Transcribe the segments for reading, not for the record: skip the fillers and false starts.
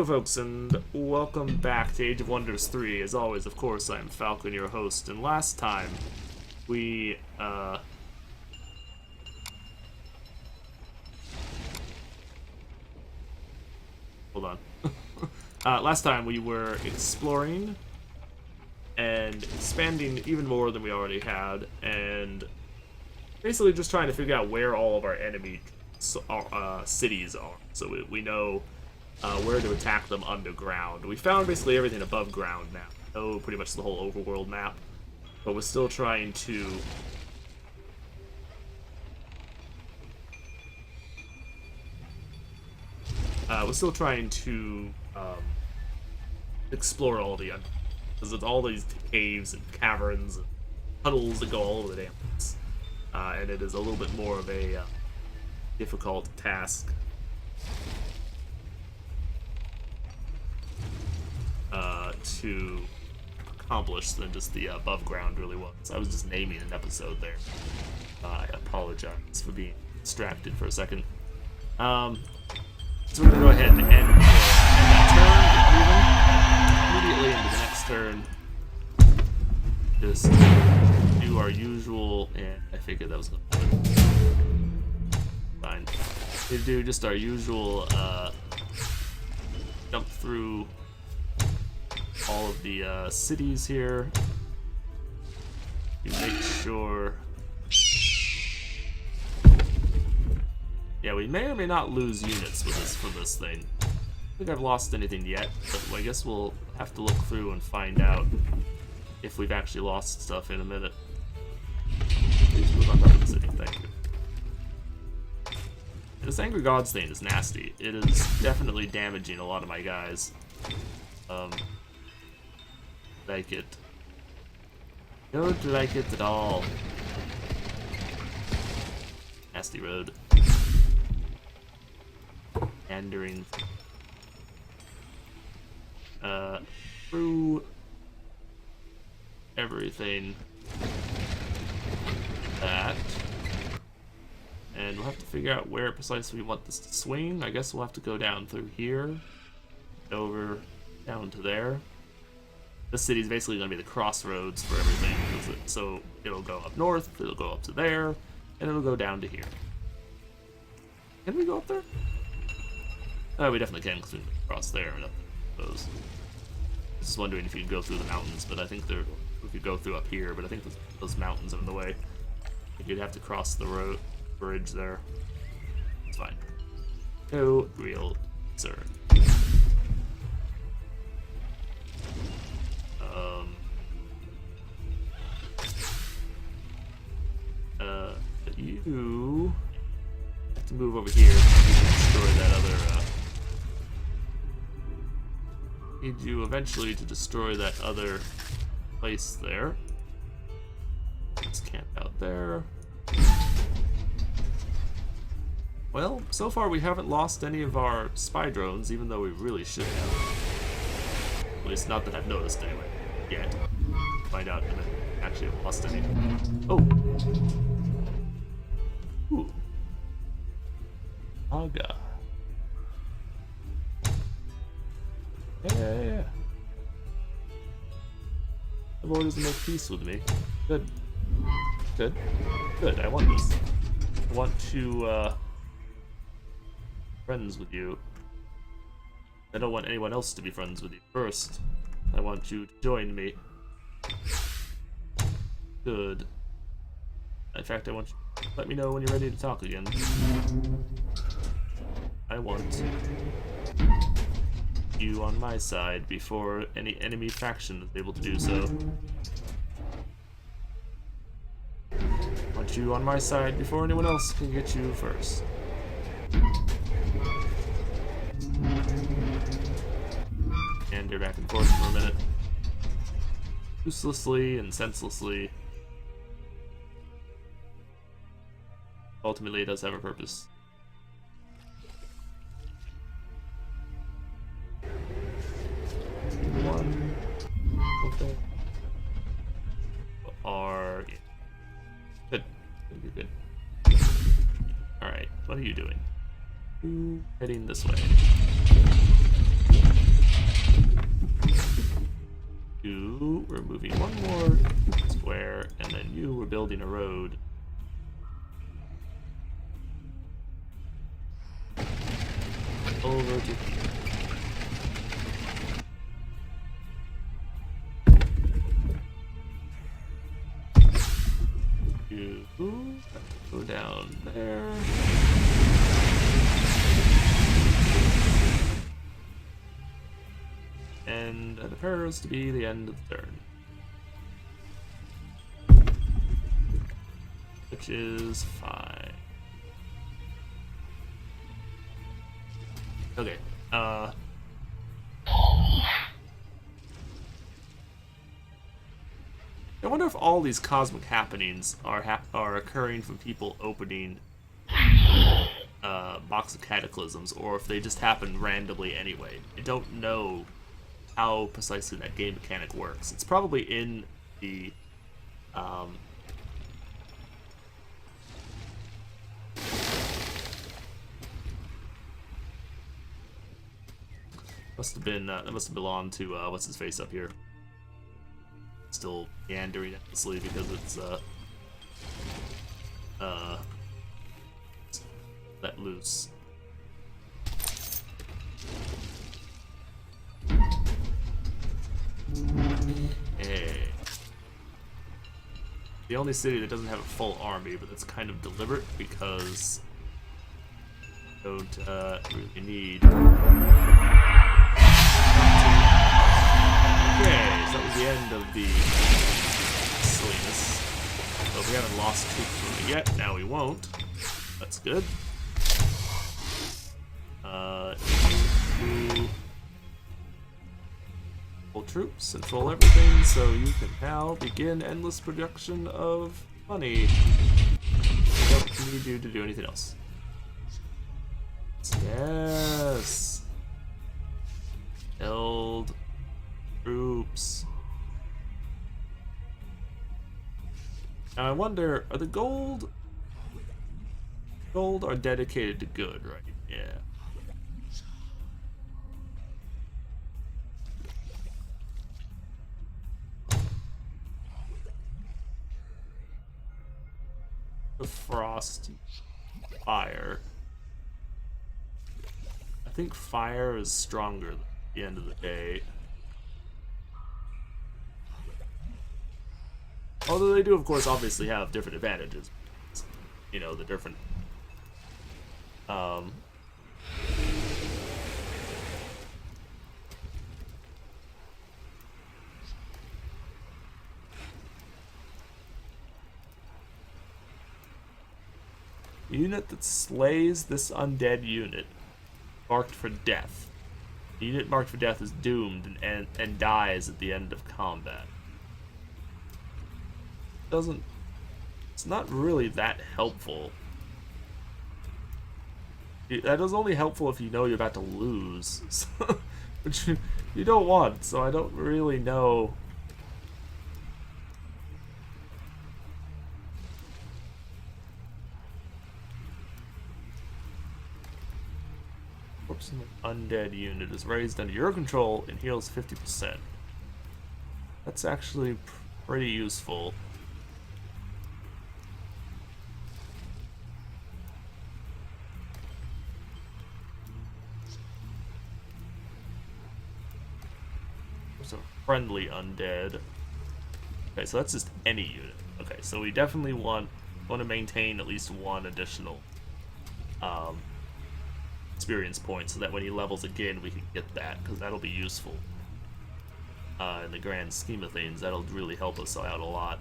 Hello folks, and welcome back to Age of Wonders 3. As always, of course, I'm Falcon, your host, and last time we, hold on. Last time we were exploring and expanding even more than we already had, and basically just trying to figure out where all of our enemy cities are, so we know where to attack them underground. We found basically everything above ground now. Oh, pretty much the whole overworld map. But we're still trying to explore all the because it's all these caves and caverns and tunnels that go all over the damn place. And it is a little bit more of a difficult task. To accomplish than just the above ground really was. I was just naming an episode there. I apologize for being distracted for a second. So we're gonna go ahead and end that turn, immediately into the next turn. Just do our usual, and I figured that was gonna happen. Fine. We do just our usual jump through all of the cities here. You make sure. Yeah, we may or may not lose units with this for this thing. I don't think I've lost anything yet, but I guess we'll have to look through and find out if we've actually lost stuff in a minute. Please move on top of the city, thank you. This Angry Gods thing is nasty. It is definitely damaging a lot of my guys. Like it. Don't like it at all. Nasty road. Pandering. Through everything. That. And we'll have to figure out where precisely we want this to swing. I guess we'll have to go down through here. Over down to there. This city is basically going to be the crossroads for everything. So it'll go up north, it'll go up to there, and it'll go down to here. Can we go up there? Oh, we definitely can, because we can cross there and up those. Just wondering if you could go through the mountains, but I think we could go through up here, but I think those mountains are in the way. I think you'd have to cross the bridge there. It's fine. No real concern. You have to move over here so you can destroy that other, need you eventually to destroy that other place there. Let's camp out there. Well, so far we haven't lost any of our spy drones, even though we really should have. At least not that I've noticed anyway, yet. Find out if I actually have lost any. Oh! Ooh. Aga. Yeah. The Lord doesn't make peace with me. Good. I want this. I want to, friends with you. I don't want anyone else to be friends with you first. I want you to join me. Good. In fact, I want you to let me know when you're ready to talk again. I want you on my side before any enemy faction is able to do so. I want you on my side before anyone else can get you first. And you're back and forth for a minute. Uselessly and senselessly. Ultimately, it does have a purpose. One. Okay. Good. Good. Alright, what are you doing? Heading this way. moving one more square, and then you were building a road. Over to here. You go down there. And it appears to be the end of the turn. Which is fine. Okay. I wonder if all these cosmic happenings are occurring from people opening Box of Cataclysms, or if they just happen randomly anyway. I don't know how precisely that game mechanic works. It's probably in the must have been that must have belonged to what's his face up here. Still meandering endlessly because it's let loose. Hey. The only city that doesn't have a full army, but that's kind of deliberate because I don't really need. Okay, so that was the end of the silliness. So we haven't lost troops from it yet. Now we won't. That's good. You full troops, control everything, so you can now begin endless production of money. I don't need you to do anything else. Yes. Build troops. Now I wonder, are the gold are dedicated to good, right? Yeah. The frost, fire. I think fire is stronger at the end of the day. Although they do, of course, obviously have different advantages. You know, the different unit that slays this undead unit marked for death. The unit marked for death is doomed and dies at the end of combat. It's not really that helpful. That is only helpful if you know you're about to lose, which you don't want, so I don't really know. Corpse undead unit is raised under your control and heals 50%. That's actually pretty useful. Friendly undead. Okay, so that's just any unit. Okay, so we definitely want to maintain at least one additional experience point so that when he levels again we can get that, because that'll be useful in the grand scheme of things. That'll really help us out a lot.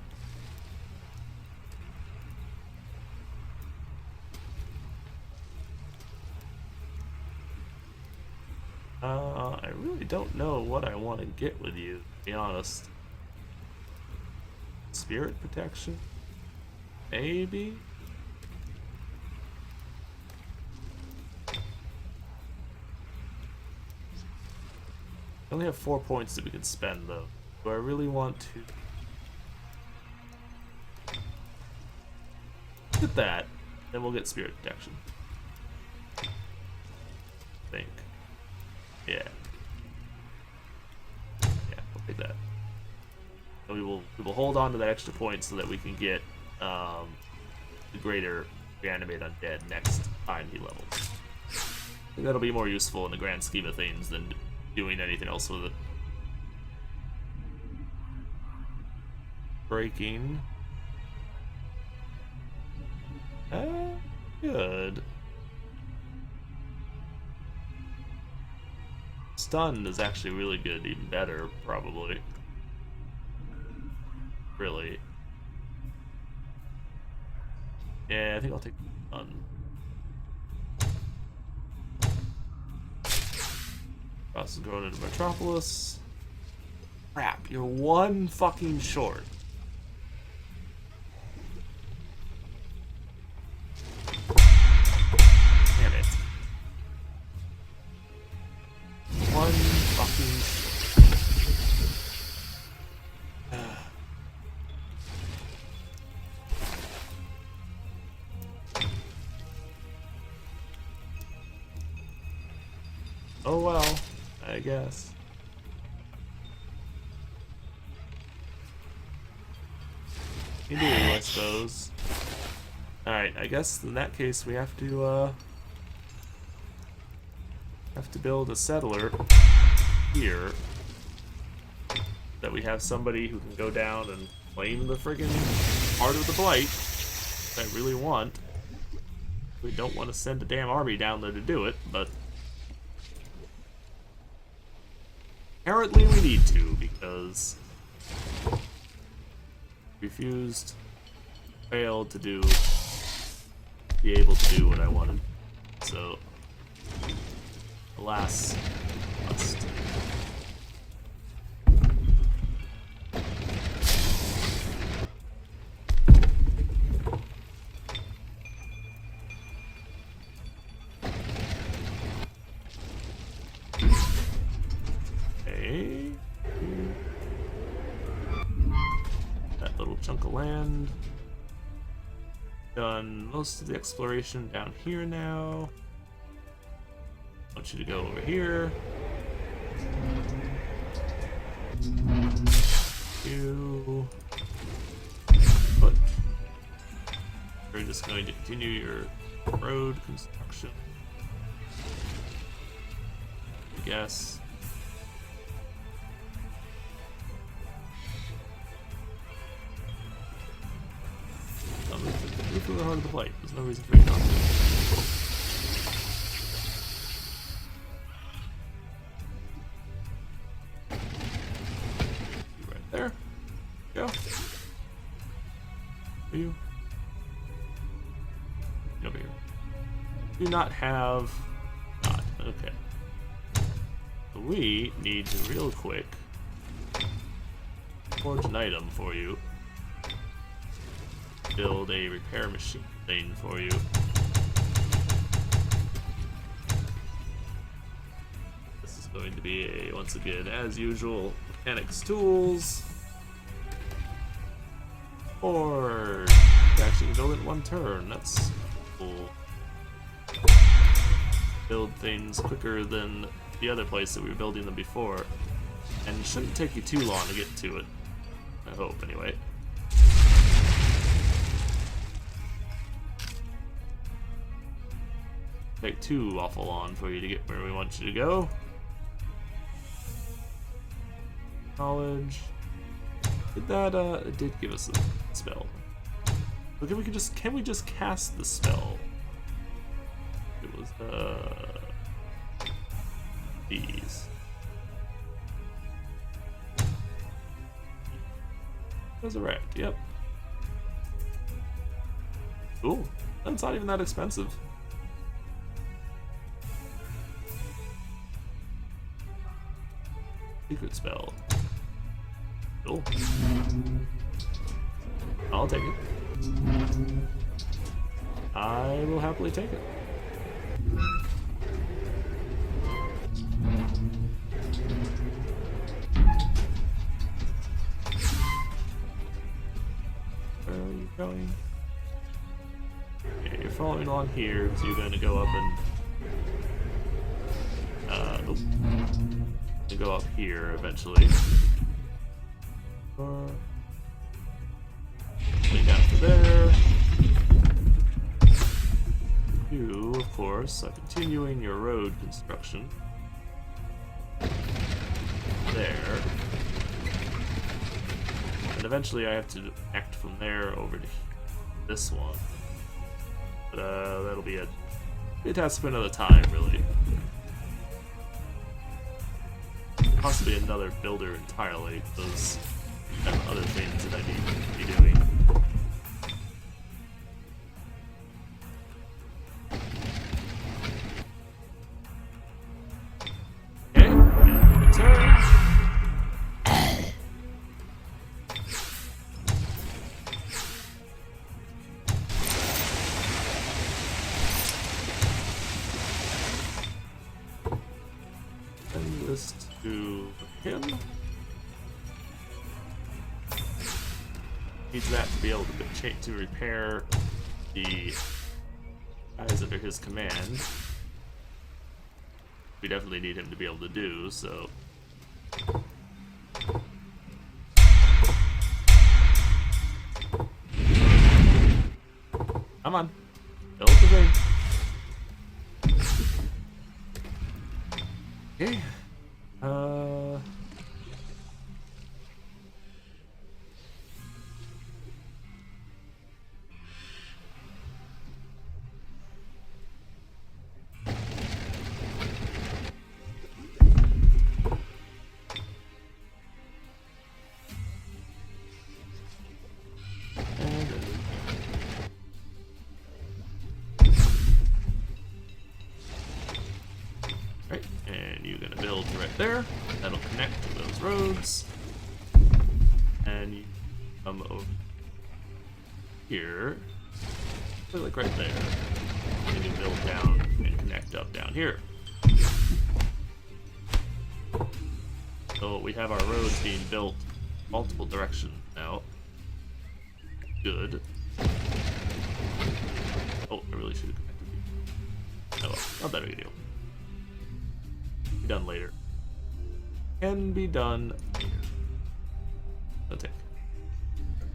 I really don't know what I want to get with you, to be honest. Spirit protection? Maybe? I only have 4 points that we can spend, though. Do I really want to? Get that, then we'll get spirit protection. I think. Yeah. Yeah, we'll take that. We will hold on to that extra point so that we can get the greater reanimate undead next time he levels. I think that'll be more useful in the grand scheme of things than doing anything else with it. Breaking. Good. Stunned is actually really good, even better, probably. Really. Yeah, I think I'll take stun. Ross is going into Metropolis. Crap, you're one fucking short. Damn it. One fucking short. Oh well, I guess. You do, I suppose. Alright, I guess in that case we have to build a settler here. That we have somebody who can go down and claim the friggin' Heart of the Blight that I really want. We don't want to send a damn army down there to do it, but apparently we need to, because failed to be able to do what I wanted. So, alas, must. Okay. That little chunk of land. Done most of the exploration down here now. I want you to go over here. You. But we're just going to continue your road construction, I guess. Move to the Heart of the Blight. There's no reason for you not to. Right there. Go. Are you? Over here. Do not have. Not. Okay. So we need to real quick forge an item for you. Build a repair machine thing for you. This is going to be a, once again, as usual, mechanics tools. Or actually can build it in one turn. That's cool. Build things quicker than the other place that we were building them before. And it shouldn't take you too long to get to it. I hope, anyway. Take too awful long for you to get where we want you to go. Knowledge. Did that it did give us a spell. But can we just cast the spell? It was these. Resurrect, yep. Cool. That's not even that expensive. Secret spell. Cool. I'll take it. I will happily take it. Where are you going? Okay, you're following along here, so you're going to go up and to go up here eventually. swing down to there. You, of course, are continuing your road construction. There. And eventually I have to act from there over to this one. But that'll be a task for another time, really. Possibly another builder entirely, because I have other things that I need to be doing. Okay, and turn. Send this to him. Needs that to be able to repair the guys under his command. We definitely need him to be able to do so. Come on, build the thing. Okay. Right, and you're gonna build right there. That'll connect to those roads. And you come over here, like right there. And you build down and connect up down here. So we have our roads being built multiple directions now. Good. Oh, I really should have connected you. Oh well, not that big a deal. Be done later. Can be done later. No take.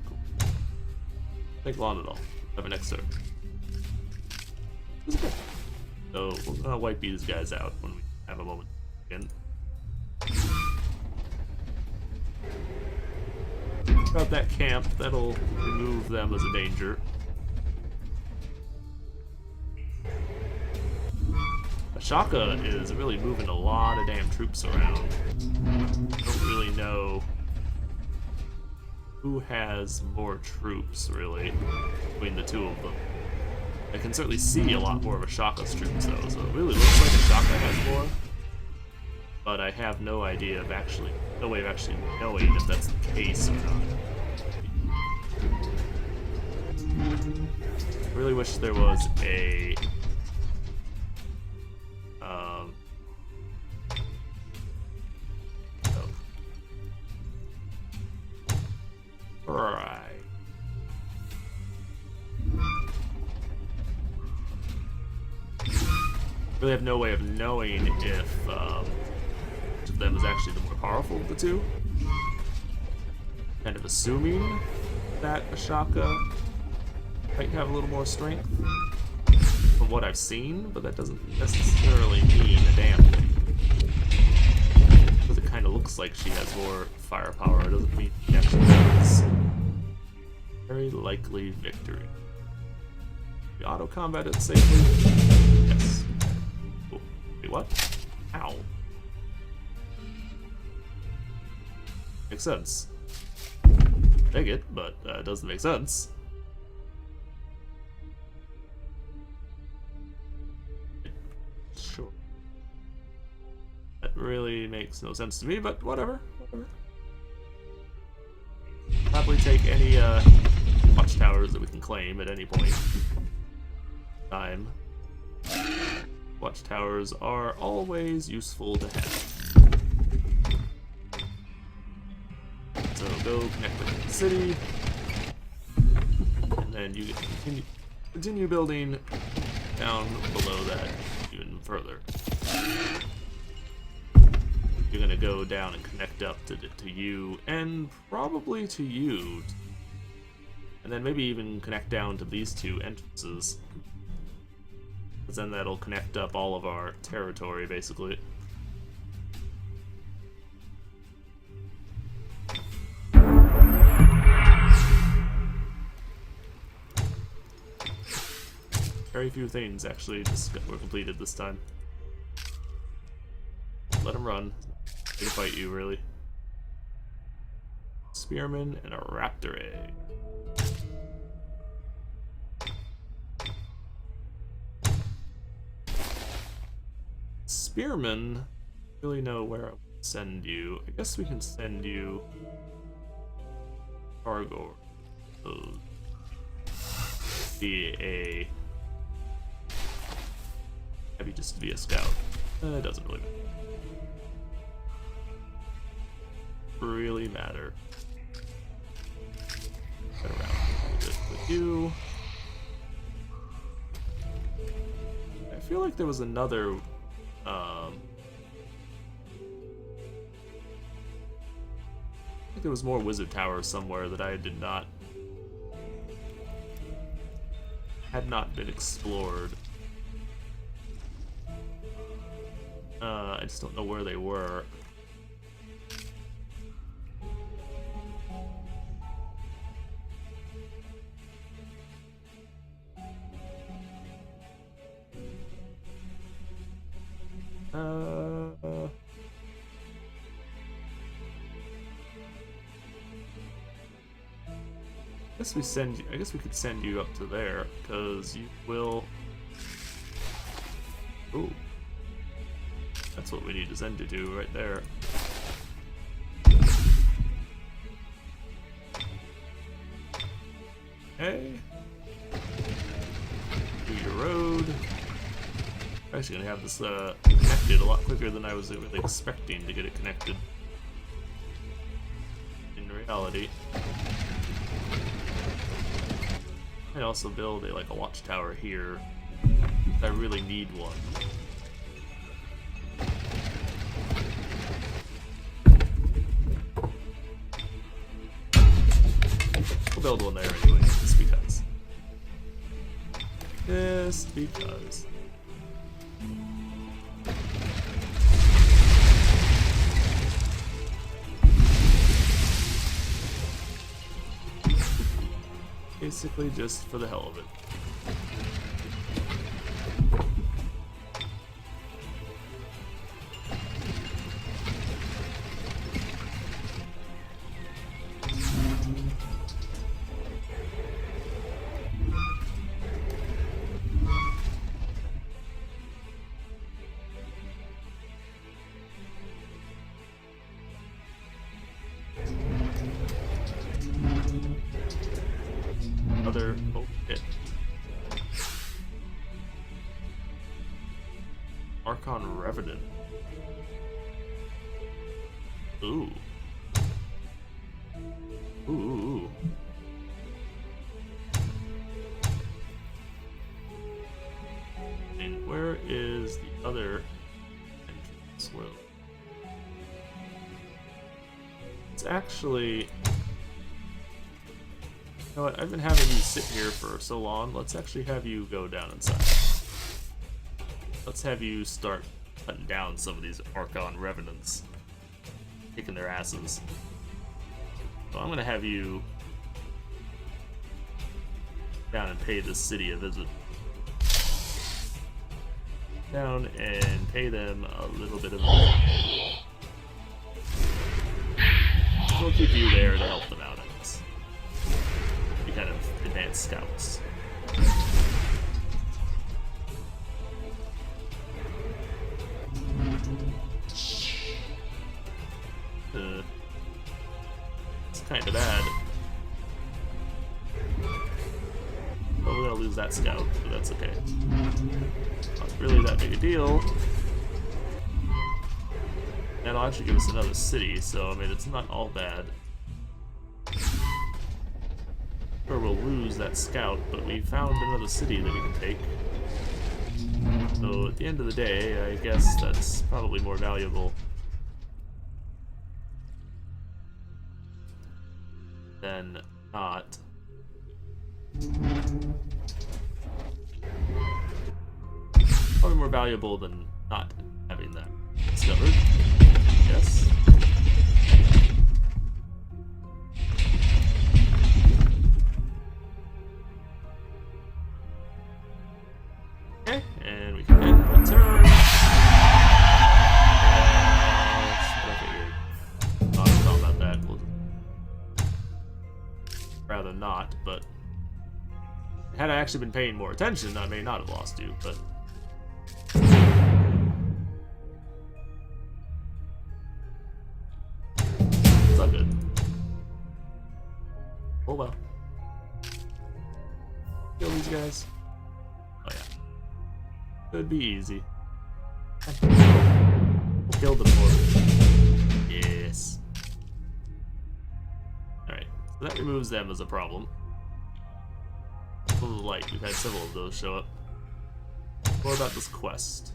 Cool. Take long at all. Have an next turn. This is good. So we're gonna wipe these guys out when we have a moment again. About that camp, that'll remove them as a danger. Ashaka is really moving a lot of damn troops around. I don't really know who has more troops, really, between the two of them. I can certainly see a lot more of Ashaka's troops, though, so it really looks like Ashaka has more. But I have no idea of no way of actually knowing if that's the case or not. I really wish there was a right. Really have no way of knowing if which of them is actually the more powerful of the two. Kind of assuming that Ashaka might have a little more strength from what I've seen, but that doesn't necessarily mean a damn thing. Because it kind of looks like she has more firepower, it doesn't mean she actually does. Very likely victory. We auto-combat it safely? Yes. Oh, wait, what? Ow. Makes sense. Dig it, but it doesn't make sense. Sure. That really makes no sense to me, but whatever. Probably take any watchtowers that we can claim at any point in time. Watchtowers are always useful to have. So go connect with the city, and then you can continue building down below that even further. You're gonna go down and connect up to you, and probably to you, And then maybe even connect down to these two entrances. Because then that'll connect up all of our territory, basically. Very few things actually just were completed this time. Let him run. They fight you, really. Spearman and a raptor egg. Spearman, I really know where I would send you. I guess we can send you cargo. Be a maybe just be a scout. It doesn't really matter. Get around a little bit with you. I feel like there was another I think there was more wizard towers somewhere that I had not been explored. I just don't know where they were. I guess we could send you up to there, because you will. Ooh. That's what we need to send you to, right there. Okay. Do your road. I'm actually gonna have this connected a lot quicker than I was really expecting to get it connected. In reality. I also build a watchtower here. I really need one. We'll build one there anyway, just because. Just because. Basically just for the hell of it. Archon Revenant. Ooh. Ooh. And where is the other entrance? Well, it's actually. You know what? I've been having you sit here for so long. Let's actually have you go down inside. Let's have you start cutting down some of these Archon Revenants. Kicking their asses. So I'm gonna have you down and pay this city a visit. Down and pay them a little bit of money. We'll keep you there to help them out, I guess. Be kind of advanced scouts. It's kind of bad. Well, we're gonna lose that scout, but that's okay. Not really that big a deal. And it'll actually give us another city, so I mean it's not all bad. Sure, we'll lose that scout, but we found another city that we can take. So at the end of the day, I guess that's probably more valuable than not. Probably more valuable than not having that discovered. Yes. Okay, and we can get a turn. Not talk about that. We'll rather not, but had I actually been paying more attention, I may not have lost you, but it's all good. Oh well. Kill these guys. Oh yeah. Could be easy. We'll kill them more. Yes. Alright, so that removes them as a problem. Full of light, we've had several of those show up. What about this quest?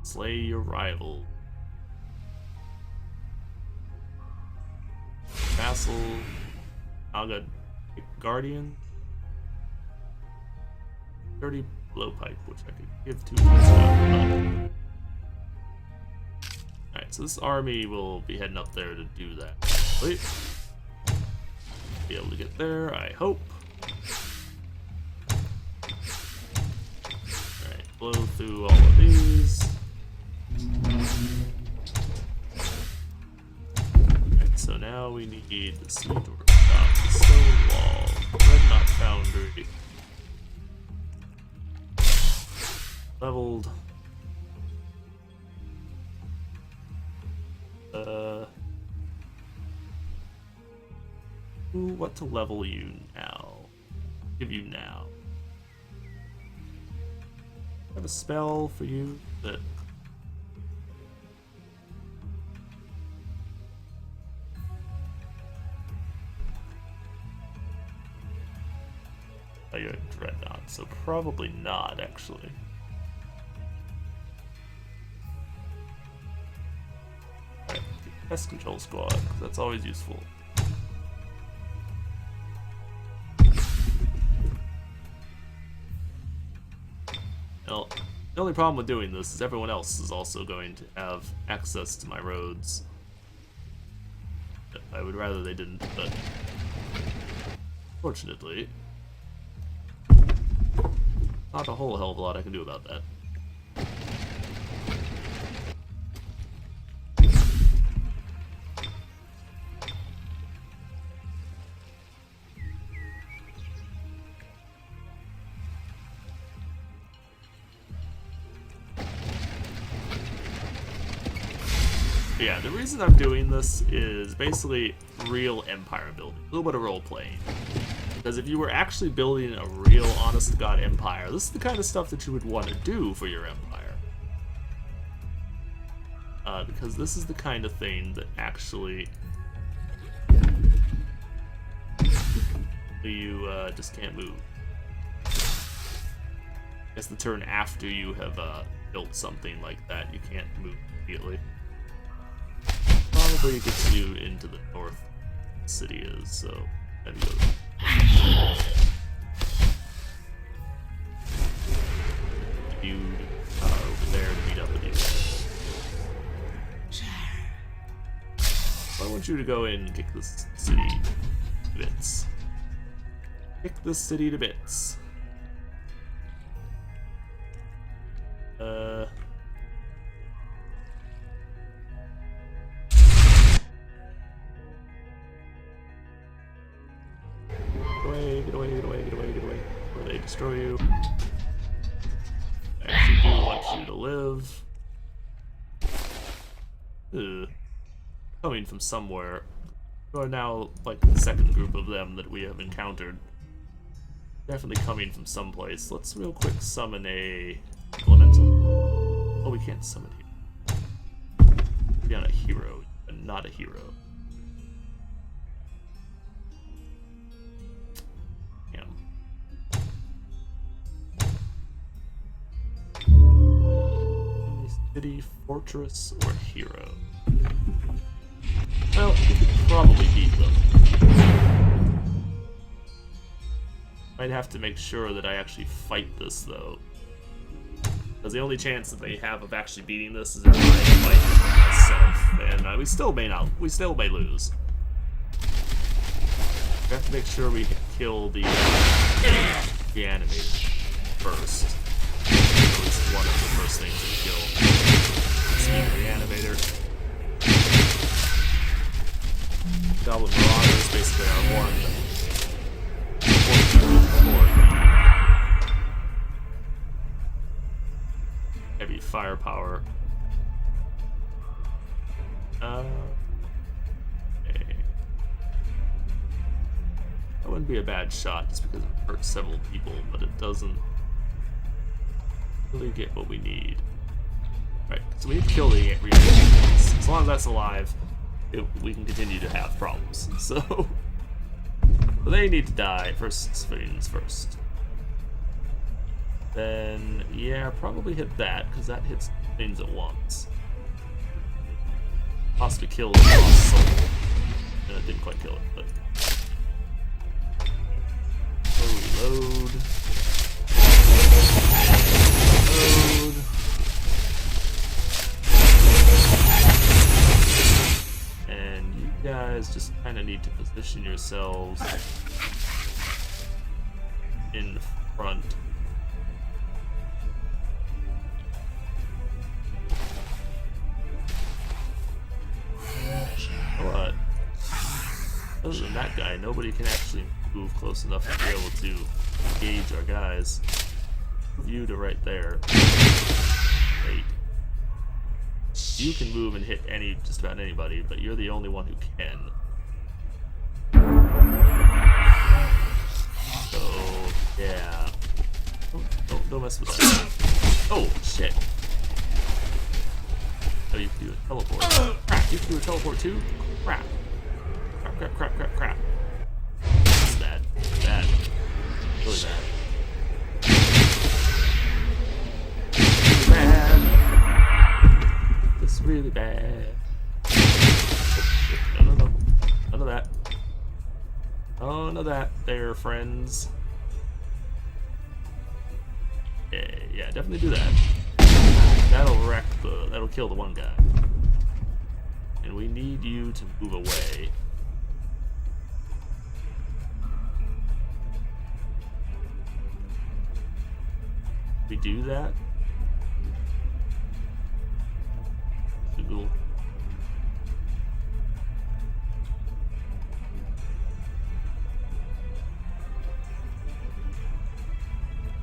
Slay your rival. Vassal. Naga Guardian. Dirty blowpipe, which I could give to myself. Alright, so this army will be heading up there to do that. Wait. Be able to get there, I hope. Alright, blow through all of these. Alright, so now we need the Sweet Workshop, the Stone Wall, Red Knot Foundry. Leveled. What to level you now? Give you now. I have a spell for you that oh, you're a Dreadnought, so probably not actually. Alright, Pest Control Squad, because that's always useful. Well, the only problem with doing this is everyone else is also going to have access to my roads. I would rather they didn't, but fortunately, not a whole hell of a lot I can do about that. Yeah, the reason I'm doing this is basically real empire building, a little bit of role playing. Because if you were actually building a real honest-to-God empire, this is the kind of stuff that you would want to do for your empire. Because this is the kind of thing that actually you just can't move. I guess the turn after you have built something like that, you can't move immediately. Probably gets you into the north city is, so then go. You over there to meet up with you. I want you to go in and kick this city to bits. Kick this city to bits. Get away, get away, get away, get away. Before they destroy you. I actually do want you to live. Coming from somewhere. You are now like the second group of them that we have encountered. Definitely coming from someplace. Let's real quick summon a elemental. Oh, we can't summon here. Be on a hero, but not a hero. City, fortress, or hero? Well, you could probably beat them. Might have to make sure that I actually fight this, though. Because the only chance that they have of actually beating this is if I fight myself. And we still may not. We still may lose. We have to make sure we kill the animator first. So it's one of the first things to kill. The animator. Goblin Marauder is basically our one. Heavy firepower. Okay. That wouldn't be a bad shot just because it hurts several people, but it doesn't really get what we need. Right, so we need to kill the reanimator. As long as that's alive, we can continue to have problems. So, but they need to die. First civilians first. Then, yeah, probably hit that, because that hits things at once. Possibly kill the lost soul. And it didn't quite kill it, but. Reload. Reload. And you guys just kind of need to position yourselves in front. But other than that guy, nobody can actually move close enough to be able to engage our guys. Move you to right there. Wait. You can move and hit just about anybody, but you're the only one who can. So yeah. Don't mess with that. Oh shit. Oh, you can do a teleport. Crap, you can do a teleport too? Crap. Crap. That's bad. Bad. Really bad. Really bad. This is really bad. No. None of that. None of that there, friends. Yeah, definitely do that. That'll kill the one guy. And we need you to move away. We do that? Google.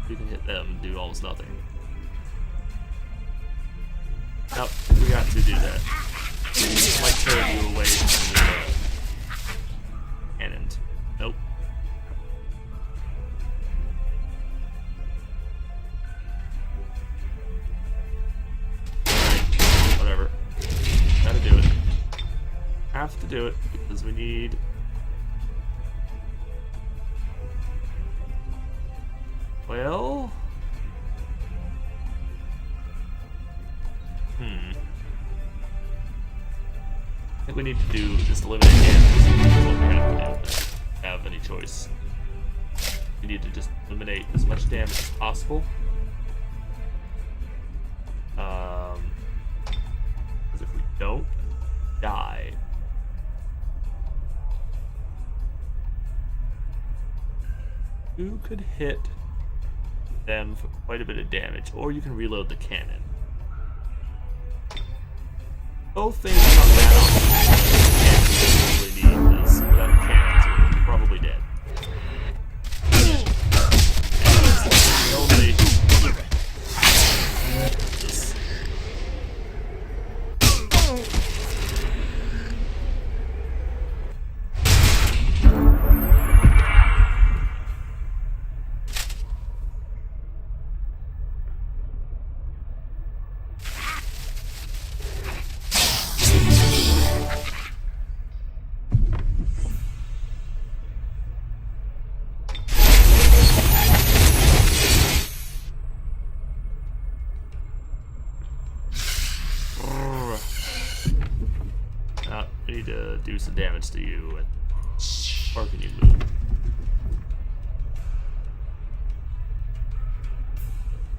We can hit them and do almost nothing. Nope, we got to do that. Might turn you away from the cannon. Nope. Alright, whatever. Gotta do it. Have to do it because we need. Well. I think we need to do just eliminate damage. That's what we have to do. If we have any choice. We need to just eliminate as much damage as possible. Because if we don't die, you could hit them for quite a bit of damage, or you can reload the cannon. Both things are not bad options. Cannons really need this. Without cannons, we're probably dead. And only this. We need to do some damage to you, or can you move?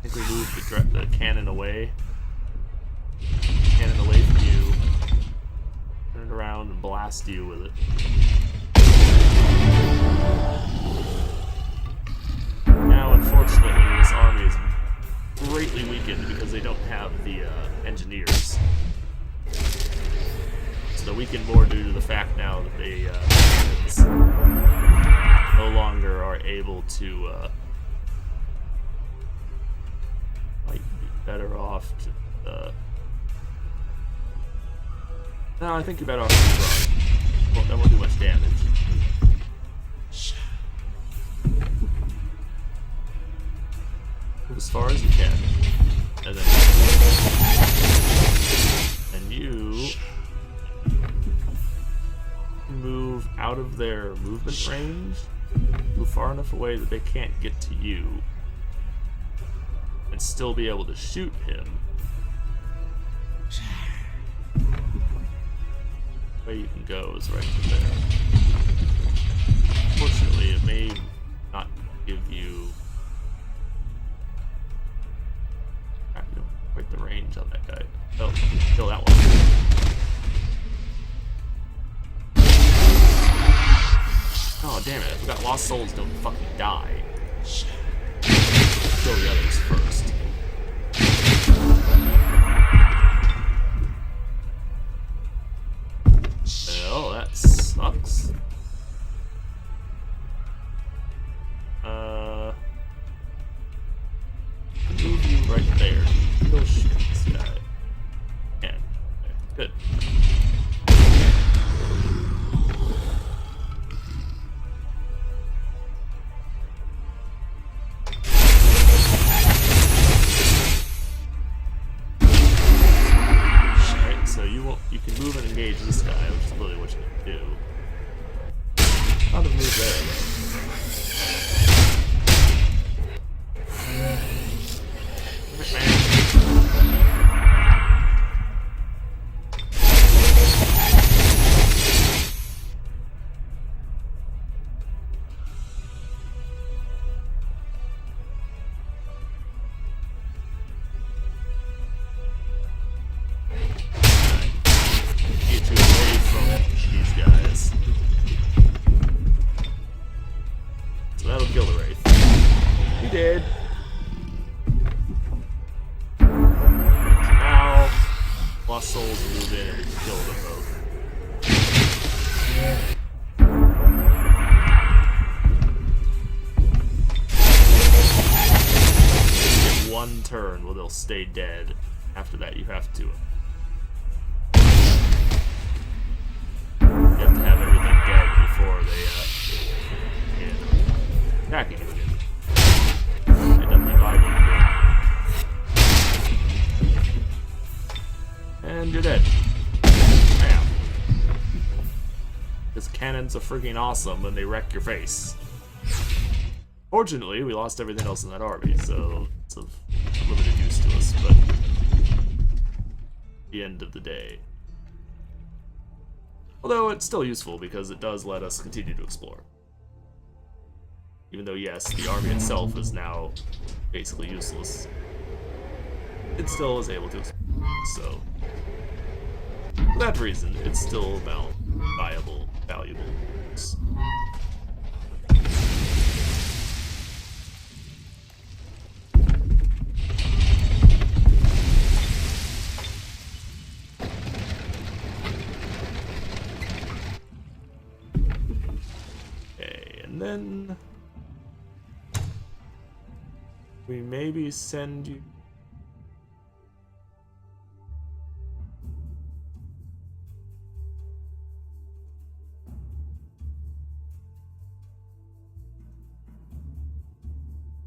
I think we moved the cannon away. Cannon away from you. Turn it around and blast you with it. Now, unfortunately, this army is greatly weakened because they don't have the engineers. So they're weakened more due to the fact now that they no longer are able to might be better off to no, I think you're better off to run. Well, that won't do much damage. Move as far as you can. And then you move out of their movement range. Move far enough away that they can't get to you. And still be able to shoot him. The way you can go is right to there. Unfortunately, it may not give you quite the range on that guy. Oh, kill that one. Oh, damn it. I forgot Lost Souls don't fucking die. Kill the others first. Well, that sucks. Move you right there. Kill shit this guy. And good. Alright, so you can move and engage this guy, which is really what you can do. How to move there. Souls move in and kill them both. You get one turn where they'll stay dead. After that, you have to have everything dead before they can attack you again. End up reviving again. And you're dead. Bam. Because cannons are freaking awesome when they wreck your face. Fortunately, we lost everything else in that army, so it's of limited use to us, but the end of the day. Although it's still useful because it does let us continue to explore. Even though, yes, the army itself is now basically useless, it still is able to explore, so for that reason, it's still valuable. Okay, and then we maybe send you.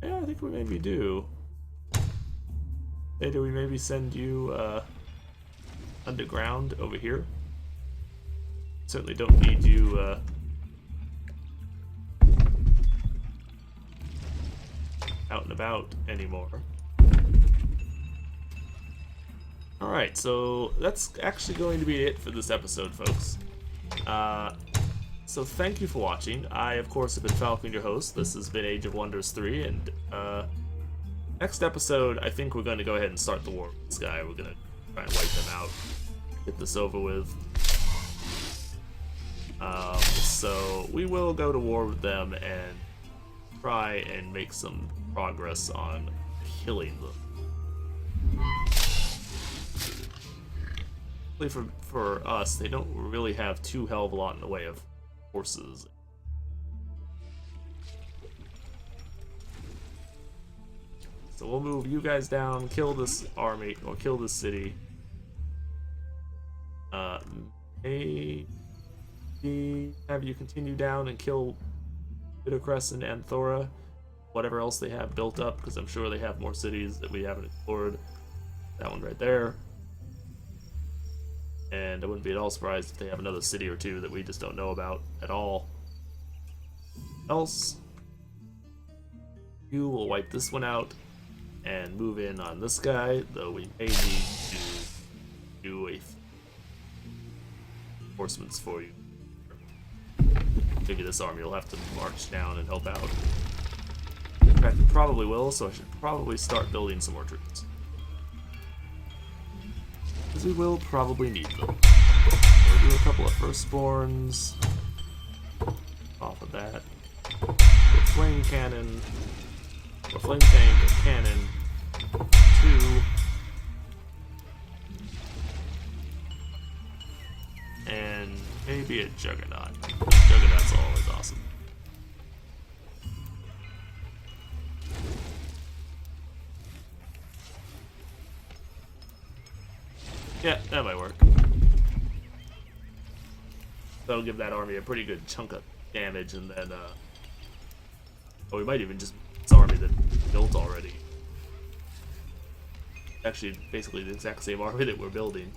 Yeah, I think we maybe do. Hey, do we maybe send you underground over here? Certainly don't need you out and about anymore. Alright, so that's actually going to be it for this episode, folks. So thank you for watching. I, of course, have been Falcon, your host. This has been Age of Wonders 3, and next episode, I think we're going to go ahead and start the war with this guy. We're going to try and wipe them out, get this over with. So we will go to war with them and try and make some progress on killing them. For us, they don't really have too hell of a lot in the way of horses. So we'll move you guys down, kill this army, or kill this city. Maybe have you continue down and kill Bittercrest and Anthora, whatever else they have built up, because I'm sure they have more cities that we haven't explored. That one right there. And I wouldn't be at all surprised if they have another city or two that we just don't know about at all. Else, you will wipe this one out and move in on this guy, though we may need to do a reinforcements for you. Figure this army will have to march down and help out. In fact, it probably will, so I should probably start building some more troops. Because we will probably need them. We'll do a couple of firstborns off of that. A flame cannon, a flame tank, a cannon, 2. And maybe a Juggernaut. Juggernaut's always awesome. Yeah, that might work. That'll give that army a pretty good chunk of damage, and then, oh, we might even just this army that built already. Actually, basically the exact same army that we're building.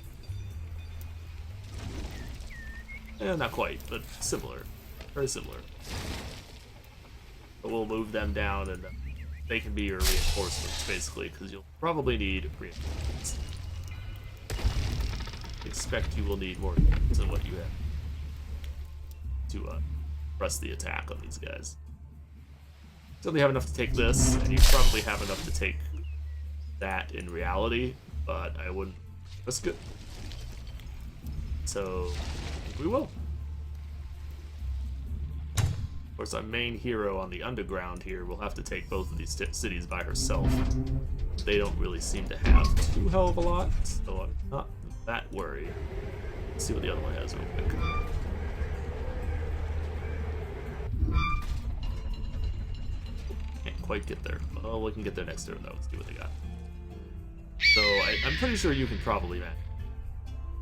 Not quite, but similar. Very similar. But we'll move them down, and they can be your reinforcements, basically, because you'll probably need reinforcements. Expect you will need more than what you have to press the attack on these guys. So they have enough to take this, and you probably have enough to take that in reality, but I wouldn't risk it. So we will. Of course, our main hero on the underground here will have to take both of these cities by herself. They don't really seem to have too hell of a lot, so I'm not that worried. Let's see what the other one has real quick. Can't quite get there. Oh, we can get there next turn though. Let's see what they got. So I'm pretty sure you can probably manage.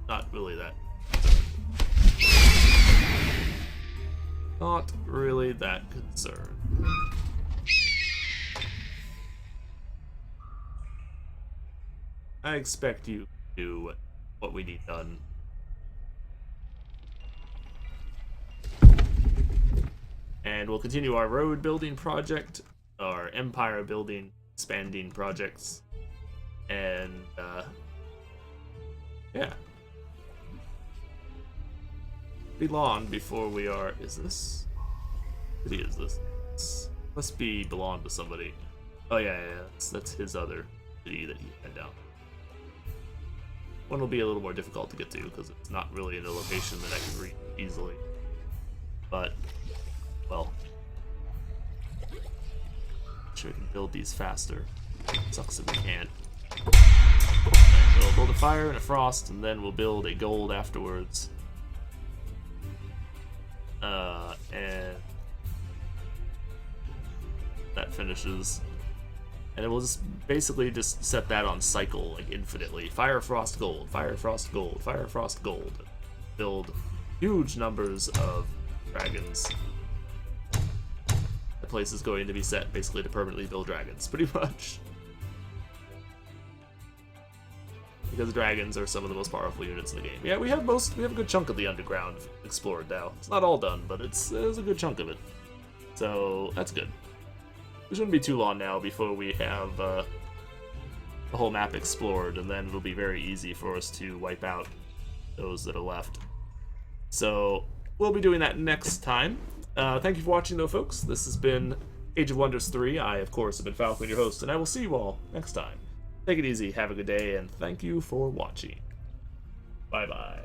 Not really that. Not really that concerned. I expect you to do what we need done. And we'll continue our road building project, our empire building, expanding projects, and yeah. Be long before we are. Is this? What city is this? This must be belong to somebody. Oh yeah. That's his other city that he had down. One will be a little more difficult to get to because it's not really in a location that I can reach easily. But well, I'm sure we can build these faster. Sucks if we can't. Right, we'll build a fire and a frost, and then we'll build a gold afterwards. And that finishes, and then we'll just basically just set that on cycle like infinitely. Fire, frost, gold, fire, frost, gold, fire, frost, gold. Build huge numbers of dragons. The place is going to be set basically to permanently build dragons, pretty much. Because dragons are some of the most powerful units in the game. Yeah, we have a good chunk of the underground explored now. It's not all done, but it's a good chunk of it. So that's good. It shouldn't be too long now before we have the whole map explored, and then it'll be very easy for us to wipe out those that are left. So we'll be doing that next time. Thank you for watching, though, folks. This has been Age of Wonders 3. I, of course, have been Falcon, your host, and I will see you all next time. Take it easy, have a good day, and thank you for watching. Bye-bye.